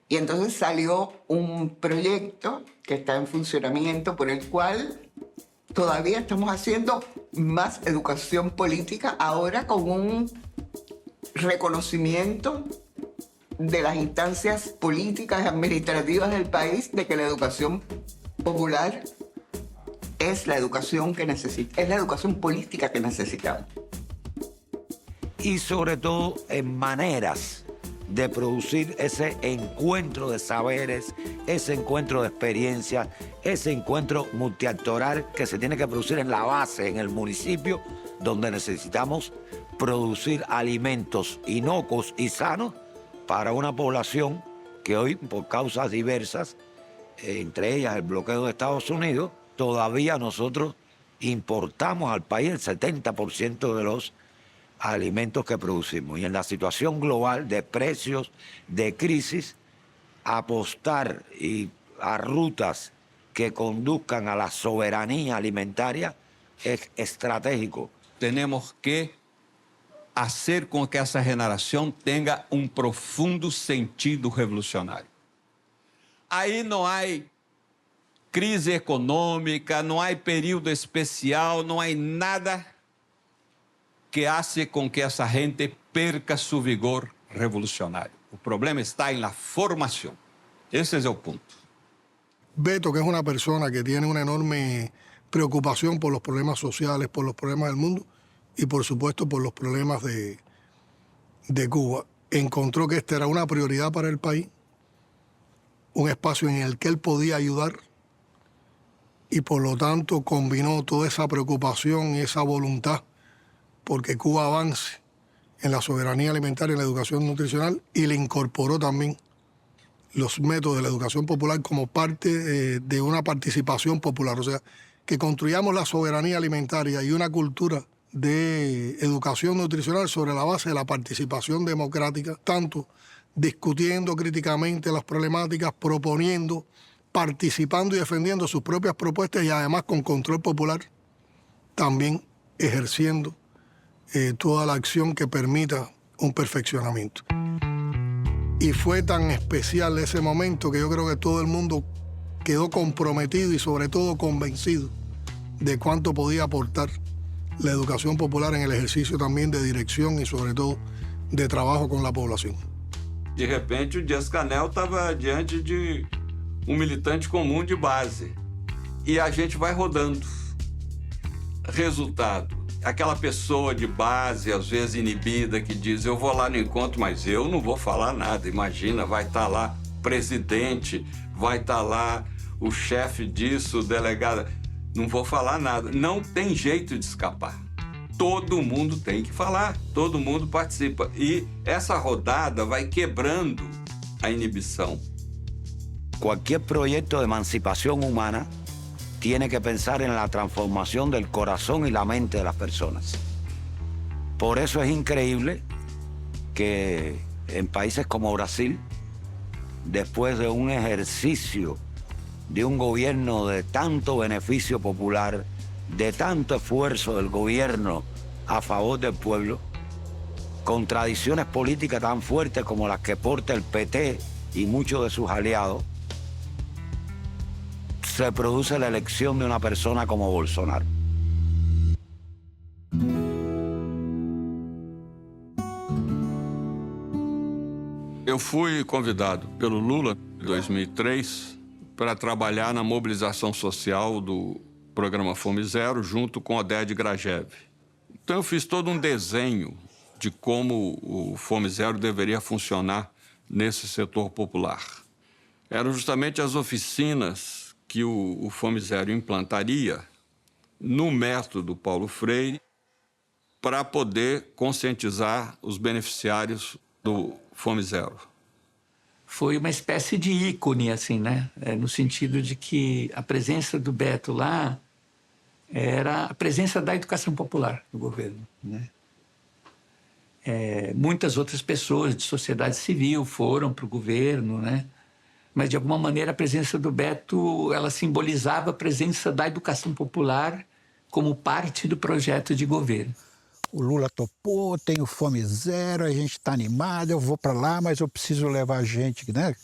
Y entonces salió un proyecto que está en funcionamiento por el cual todavía estamos haciendo más educación política, ahora con un reconocimiento de las instancias políticas y administrativas del país de que la educación popular es la educación que necesita, es la educación política que necesitamos. Y sobre todo en maneras de producir ese encuentro de saberes, ese encuentro de experiencias, ese encuentro multiactoral que se tiene que producir en la base, en el municipio, donde necesitamos producir alimentos inocuos y sanos para una población que hoy, por causas diversas, entre ellas el bloqueo de Estados Unidos, todavía nosotros importamos al país el 70% de los alimentos que producimos. Y en la situación global de precios, de crisis, apostar a rutas que conduzcan a la soberanía alimentaria es estratégico. Tenemos que hacer com que essa regeneração tenha um profundo sentido revolucionário. Aí não há crise econômica, não há período especial, não há nada que hace com que essa gente perca seu vigor revolucionário. O problema está en la formación. Ese es el punto. Beto, que es una persona que tiene una enorme preocupación por los problemas sociales, por los problemas del mundo y por supuesto por los problemas de Cuba, encontró que esta era una prioridad para el país, un espacio en el que él podía ayudar y por lo tanto combinó toda esa preocupación y esa voluntad porque Cuba avance en la soberanía alimentaria y en la educación nutricional y le incorporó también los métodos de la educación popular como parte de una participación popular. O sea, que construyamos la soberanía alimentaria y una cultura de educación nutricional sobre la base de la participación democrática, tanto discutiendo críticamente las problemáticas, proponiendo, participando y defendiendo sus propias propuestas y además con control popular, también ejerciendo toda la acción que permita un perfeccionamiento. Y fue tan especial ese momento que yo creo que todo el mundo quedó comprometido y sobre todo convencido de cuánto podía aportar la educación popular en el ejercicio también de dirección y sobre todo de trabajo con la población. De repente, o Díaz-Canel estava diante de militante comum de base. E a gente vai rodando. Resultado, aquela pessoa de base, às vezes inibida, que diz, eu vou lá no encontro, mas eu não vou falar nada. Imagina, vai estar lá presidente, vai estar lá o chefe disso, o delegado. Não vou falar nada. Não tem jeito de escapar. Todo mundo tem que falar, todo mundo participa. E essa rodada vai quebrando a inibição. Cualquier proyecto de emancipación humana tiene que pensar en la transformación del corazón y la mente de las personas. Por eso es increíble que en países como Brasil, después de un ejercicio de un gobierno de tanto beneficio popular, de tanto esfuerzo del gobierno a favor del pueblo, con tradiciones políticas tan fuertes como las que porta el PT y muchos de sus aliados, se produce la elección de una persona como Bolsonaro. Eu fui convidado pelo Lula em 2003 para trabalhar na mobilização social do programa Fome Zero junto com Oded Grajew. Então eu fiz todo um desenho de como o Fome Zero deveria funcionar nesse setor popular. Eram justamente as oficinas que o Fome Zero implantaria no método Paulo Freire para poder conscientizar os beneficiários do Fome Zero. Foi uma espécie de ícone, assim, né? No sentido de que a presença do Beto lá era a presença da educação popular no governo, né? Muitas outras pessoas de sociedade civil foram para o governo, né? Mas, de alguma maneira, a presença do Beto, ela simbolizava a presença da educação popular como parte do projeto de governo. O Lula topou, tem o Fome Zero, a gente está animado, eu vou para lá, mas eu preciso levar gente, né,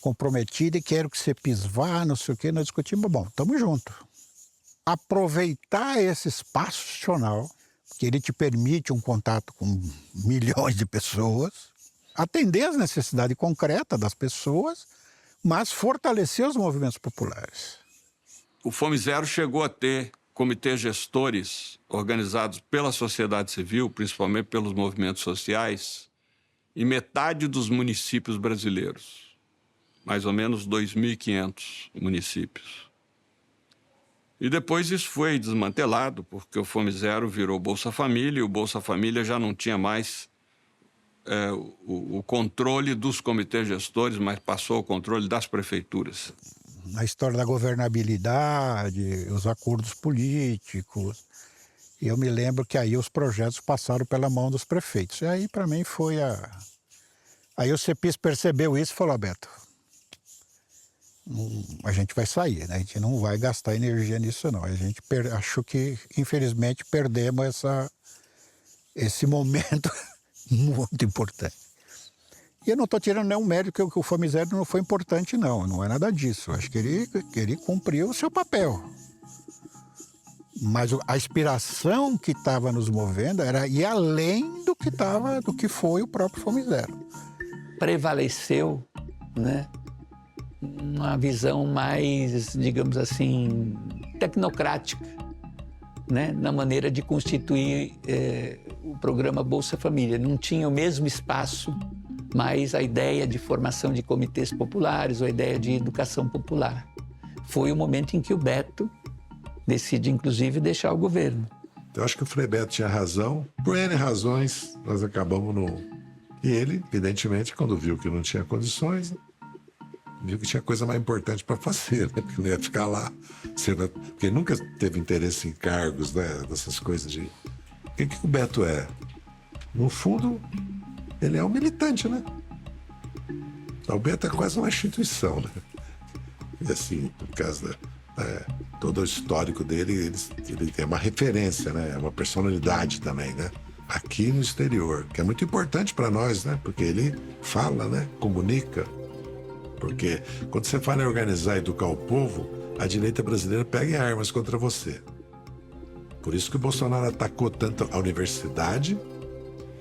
comprometida e quero que você vá, não sei o quê, nós discutimos, bom, estamos juntos. Aproveitar esse espaço institucional, que ele te permite um contato com milhões de pessoas, atender às necessidades concretas das pessoas, mas fortalecer os movimentos populares. O Fome Zero chegou a ter comitês gestores organizados pela sociedade civil, principalmente pelos movimentos sociais, em metade dos municípios brasileiros. Mais ou menos 2.500 municípios. E depois isso foi desmantelado, porque o Fome Zero virou Bolsa Família, e o Bolsa Família já não tinha mais o controle dos comitês gestores, mas passou o controle das prefeituras. A história da governabilidade, os acordos políticos. E eu me lembro que aí os projetos passaram pela mão dos prefeitos. E aí, para mim, foi a... Aí o CEPIS percebeu isso e falou, Beto, a gente vai sair, né? A gente não vai gastar energia nisso, não. A gente acho que, infelizmente, perdemos esse momento muito importante. E eu não estou tirando nenhum mérito que o Fome Zero não foi importante, não. Não é nada disso. Eu acho que ele cumpriu o seu papel. Mas a inspiração que estava nos movendo era ir além do que foi o próprio Fome Zero. Prevaleceu, né, uma visão mais, digamos assim, tecnocrática, né, na maneira de constituir o programa Bolsa Família. Não tinha o mesmo espaço, mas a ideia de formação de comitês populares, ou a ideia de educação popular. Foi o momento em que o Beto decide, inclusive, deixar o governo. Eu acho que o Frei Beto tinha razão. Por N razões, nós acabamos no... E ele, evidentemente, quando viu que não tinha condições, viu que tinha coisa mais importante para fazer, né? Porque não ia ficar lá. Porque nunca teve interesse em cargos, né? Dessas coisas de... O que o Beto é? No fundo, ele é um militante, né? O Beto é quase uma instituição, né? E assim, por causa todo o histórico dele, ele tem uma referência, né? É uma personalidade também, né? Aqui no exterior, que é muito importante para nós, né? Porque ele fala, né? Comunica. Porque quando você fala em organizar e educar o povo, a direita brasileira pega em armas contra você. Por isso que o Bolsonaro atacou tanto a universidade,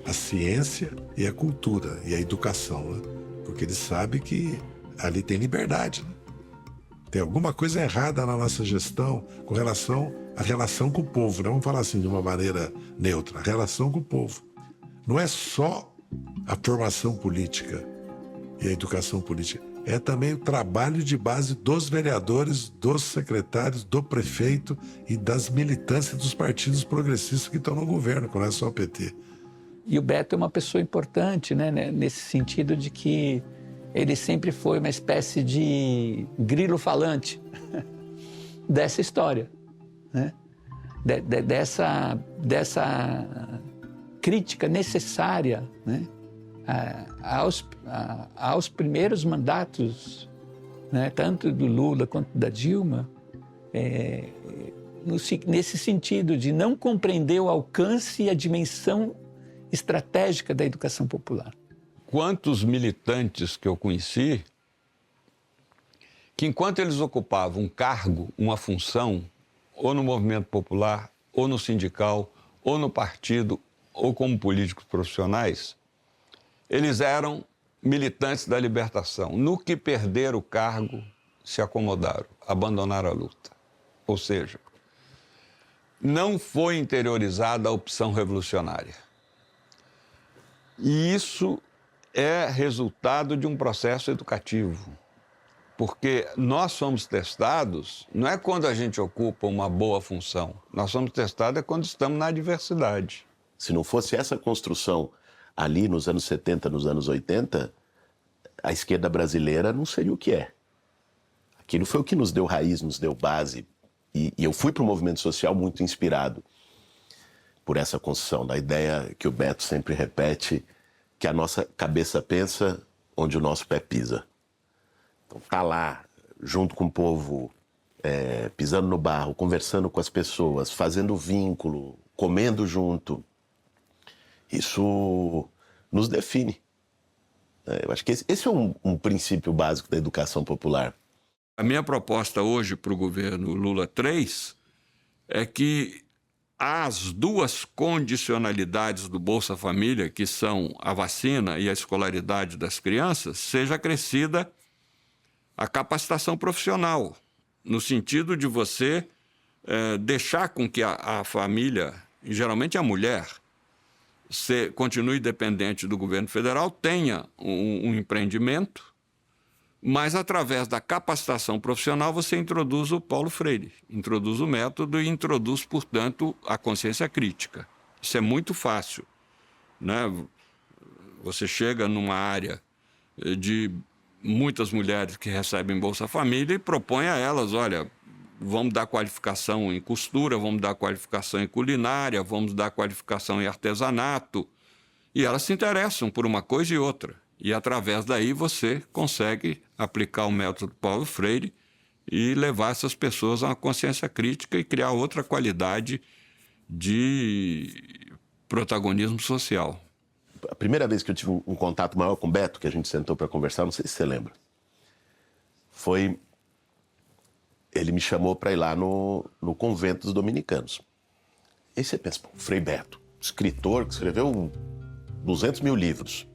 a ciência e a cultura e a educação, né? Porque ele sabe que ali tem liberdade, né? Tem alguma coisa errada na nossa gestão com relação à relação com o povo, né? Vamos falar assim de uma maneira neutra, a relação com o povo. Não é só a formação política e a educação política, é também o trabalho de base dos vereadores, dos secretários, do prefeito e das militâncias dos partidos progressistas que estão no governo, que não é só o PT. E o Beto é uma pessoa importante, né, nesse sentido de que ele sempre foi uma espécie de grilo falante dessa história, né? Dessa crítica necessária, né? Aos primeiros mandatos, né? Tanto do Lula quanto da Dilma, nesse sentido de não compreender o alcance e a dimensão estratégica da educação popular. Quantos militantes que eu conheci que, enquanto eles ocupavam um cargo, uma função, ou no movimento popular, ou no sindical, ou no partido, ou como políticos profissionais, eles eram militantes da libertação. No que perderam o cargo, se acomodaram, abandonaram a luta. Ou seja, não foi interiorizada a opção revolucionária. E isso é resultado de um processo educativo, porque nós somos testados, não é quando a gente ocupa uma boa função, nós somos testados quando estamos na adversidade. Se não fosse essa construção ali nos anos 70, nos anos 80, a esquerda brasileira não seria o que é. Aquilo foi o que nos deu raiz, nos deu base, e eu fui para o movimento social muito inspirado por essa construção, da ideia que o Beto sempre repete, que a nossa cabeça pensa onde o nosso pé pisa. Então, tá lá, junto com o povo, pisando no barro, conversando com as pessoas, fazendo vínculo, comendo junto. Isso nos define. Eu acho que esse é um princípio básico da educação popular. A minha proposta hoje para o governo Lula III é que as duas condicionalidades do Bolsa Família, que são a vacina e a escolaridade das crianças, seja acrescida a capacitação profissional, no sentido de você deixar com que a família, e geralmente a mulher, continue dependente do governo federal, tenha um empreendimento, mas através da capacitação profissional você introduz o Paulo Freire, introduz o método e introduz, portanto, a consciência crítica. Isso é muito fácil, né? Você chega numa área de muitas mulheres que recebem Bolsa Família e propõe a elas, olha, vamos dar qualificação em costura, vamos dar qualificação em culinária, vamos dar qualificação em artesanato. E elas se interessam por uma coisa e outra. E através daí você consegue aplicar o método Paulo Freire e levar essas pessoas a uma consciência crítica e criar outra qualidade de protagonismo social. A primeira vez que eu tive um contato maior com o Beto, que a gente sentou para conversar, não sei se você lembra, foi... Ele me chamou para ir lá no convento dos dominicanos. Aí você pensa, pô, Frei Beto, escritor que escreveu 200 mil livros.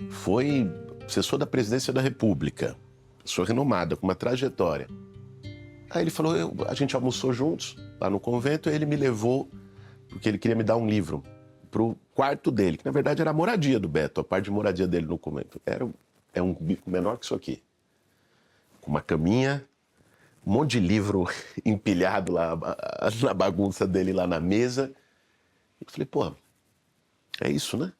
Foi assessor da presidência da República, pessoa renomada, com uma trajetória. Aí ele falou, a gente almoçou juntos lá no convento, e ele me levou, porque ele queria me dar um livro, pro quarto dele, que na verdade era a moradia do Beto, a parte de moradia dele no convento. É um bico menor que isso aqui, com uma caminha, um monte de livro empilhado lá na bagunça dele lá na mesa. Eu falei, pô, é isso, né?